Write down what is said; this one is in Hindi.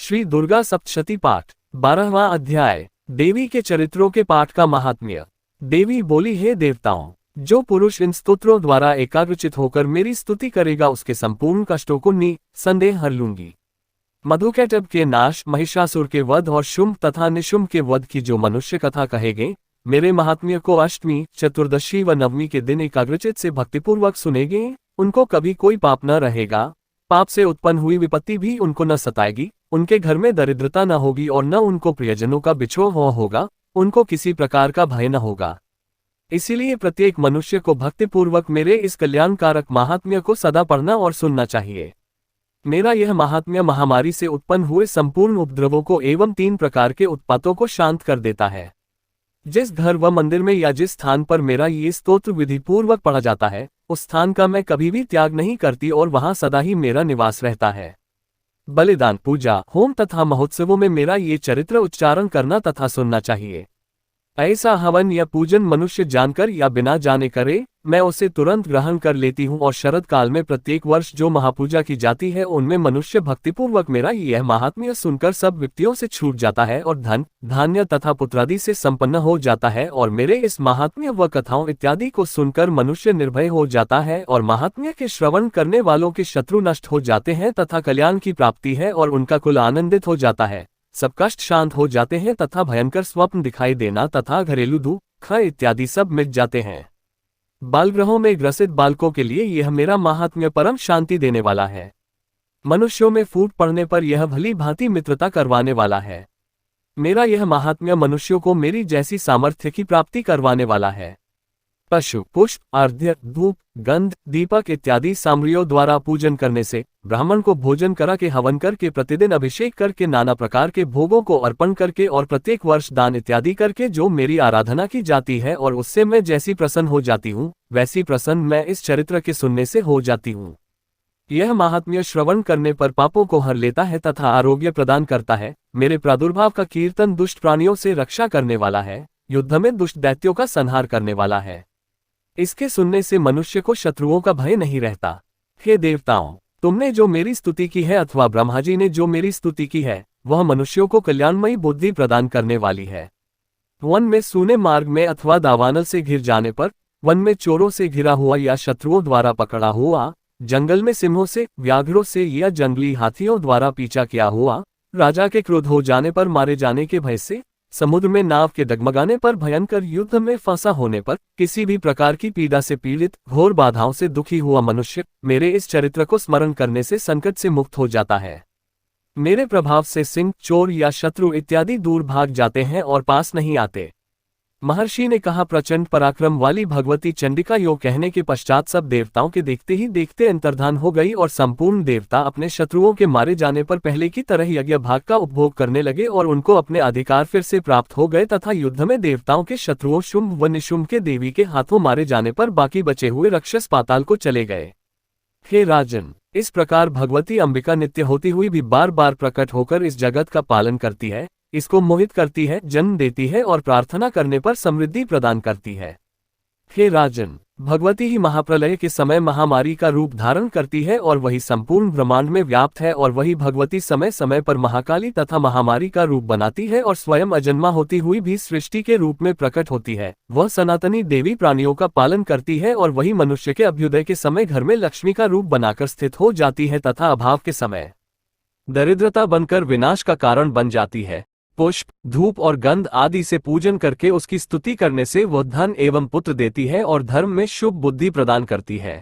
श्री दुर्गा सप्तशती पाठ 12वां अध्याय। देवी के चरित्रों के पाठ का महात्म्य। देवी बोली, हे देवताओं, जो पुरुष इन स्तोत्रों द्वारा एकाग्रचित होकर मेरी स्तुति करेगा उसके संपूर्ण कष्टों को निसंदेह हर लूंगी। मधुकैटभ के नाश, महिषासुर के वध और शुंभ तथा निशुंभ के वध की जो मनुष्य कथा कहेंगे, मेरे महात्म्य को अष्टमी, चतुर्दशी व नवमी के दिन एकाग्रचित से भक्तिपूर्वक सुनेंगे, उनको कभी कोई पाप न रहेगा। पाप से उत्पन्न हुई विपत्ति भी उनको न सताएगी, उनके घर में दरिद्रता न होगी और न उनको प्रियजनों का बिछोह होगा, उनको किसी प्रकार का भय न होगा। इसीलिए प्रत्येक मनुष्य को भक्तिपूर्वक मेरे इस कल्याणकारक महात्म्य को सदा पढ़ना और सुनना चाहिए। मेरा यह महात्म्य महामारी से उत्पन्न हुए संपूर्ण उपद्रवों को एवं 3 प्रकार के उत्पातों को शांत कर देता है। जिस घर व मंदिर में या जिस स्थान पर मेरा ये स्तोत्र विधि पूर्वक पढ़ा जाता है, उस स्थान का मैं कभी भी त्याग नहीं करती और वहां सदा ही मेरा निवास रहता है। बलिदान, पूजा, होम तथा महोत्सवों में मेरा ये चरित्र उच्चारण करना तथा सुनना चाहिए। ऐसा हवन या पूजन मनुष्य जानकर या बिना जाने करे, मैं उसे तुरंत ग्रहण कर लेती हूँ और शरद काल में प्रत्येक वर्ष जो महापूजा की जाती है उनमें मनुष्य भक्तिपूर्वक मेरा यह महात्म्य सुनकर सब विपत्तियों से छूट जाता है और धन, धान्य तथा पुत्रादि से संपन्न हो जाता है। और मेरे इस महात्म्य व कथाओं इत्यादि को सुनकर मनुष्य निर्भय हो जाता है और महात्म्य के श्रवण करने वालों के शत्रु नष्ट हो जाते हैं तथा कल्याण की प्राप्ति है और उनका कुल आनंदित हो जाता है। सब कष्ट शांत हो जाते हैं तथा भयंकर स्वप्न दिखाई देना तथा घरेलू दुख इत्यादि सब मिट जाते हैं। बालगृहों में ग्रसित बालकों के लिए यह मेरा महात्म्य परम शांति देने वाला है। मनुष्यों में फूट पड़ने पर यह भली भांति मित्रता करवाने वाला है। मेरा यह महात्म्य मनुष्यों को मेरी जैसी सामर्थ्य की प्राप्ति करवाने वाला है। पशु, पुष्प, अर्घ्य, धूप, गंध, दीपक इत्यादि सामग्रियों द्वारा पूजन करने से, ब्राह्मण को भोजन करा के हवन करके, प्रतिदिन अभिषेक करके, नाना प्रकार के भोगों को अर्पण करके और प्रत्येक वर्ष दान इत्यादि करके जो मेरी आराधना की जाती है और उससे मैं जैसी प्रसन्न हो जाती हूँ, वैसी प्रसन्न मैं इस चरित्र के सुनने से हो जाती हूँ। यह महात्म्य श्रवण करने पर पापों को हर लेता है तथा आरोग्य प्रदान करता है। मेरे प्रादुर्भाव का कीर्तन दुष्ट प्राणियों से रक्षा करने वाला है, युद्ध में दुष्ट दैत्यों का संहार करने वाला है। इसके सुनने से मनुष्य को शत्रुओं का भय नहीं रहता। हे देवताओं, तुमने जो मेरी स्तुति की है अथवा ब्रह्मा जी ने जो मेरी स्तुति की है, वह मनुष्यों को कल्याणमयी बुद्धि प्रदान करने वाली है। वन में सूने मार्ग में अथवा दावानल से घिर जाने पर, वन में चोरों से घिरा हुआ या शत्रुओं द्वारा पकड़ा हुआ, जंगल में सिंहों से, व्याघ्रों से या जंगली हाथियों द्वारा पीछा किया हुआ, राजा के क्रोध हो जाने पर मारे जाने के भय से, समुद्र में नाव के डगमगाने पर, भयंकर युद्ध में फंसा होने पर, किसी भी प्रकार की पीड़ा से पीड़ित, घोर बाधाओं से दुखी हुआ मनुष्य मेरे इस चरित्र को स्मरण करने से संकट से मुक्त हो जाता है। मेरे प्रभाव से सिंह, चोर या शत्रु इत्यादि दूर भाग जाते हैं और पास नहीं आते। महर्षि ने कहा, प्रचंड पराक्रम वाली भगवती चंडिका यो कहने के पश्चात सब देवताओं के देखते ही देखते अंतर्धान हो गई और संपूर्ण देवता अपने शत्रुओं के मारे जाने पर पहले की तरह यज्ञ भाग का उपभोग करने लगे और उनको अपने अधिकार फिर से प्राप्त हो गए तथा युद्ध में देवताओं के शत्रुओं शुंभ व निशुंभ के देवी के हाथों मारे जाने पर बाकी बचे हुए राक्षस पाताल को चले गए। हे राजन, इस प्रकार भगवती अंबिका नित्य होती हुई भी बार बार प्रकट होकर इस जगत का पालन करती है, इसको मोहित करती है, जन्म देती है और प्रार्थना करने पर समृद्धि प्रदान करती है। हे राजन, भगवती ही महाप्रलय के समय महामारी का रूप धारण करती है और वही संपूर्ण ब्रह्मांड में व्याप्त है और वही भगवती समय समय पर महाकाली तथा महामारी का रूप बनाती है और स्वयं अजन्मा होती हुई भी सृष्टि के रूप में प्रकट होती है। वह सनातनी देवी प्राणियों का पालन करती है और वही मनुष्य के अभ्युदय के समय घर में लक्ष्मी का रूप बनाकर स्थित हो जाती है तथा अभाव के समय दरिद्रता बनकर विनाश का कारण बन जाती है। पुष्प, धूप और गंध आदि से पूजन करके उसकी स्तुति करने से वह धन एवं पुत्र देती है और धर्म में शुभ बुद्धि प्रदान करती है।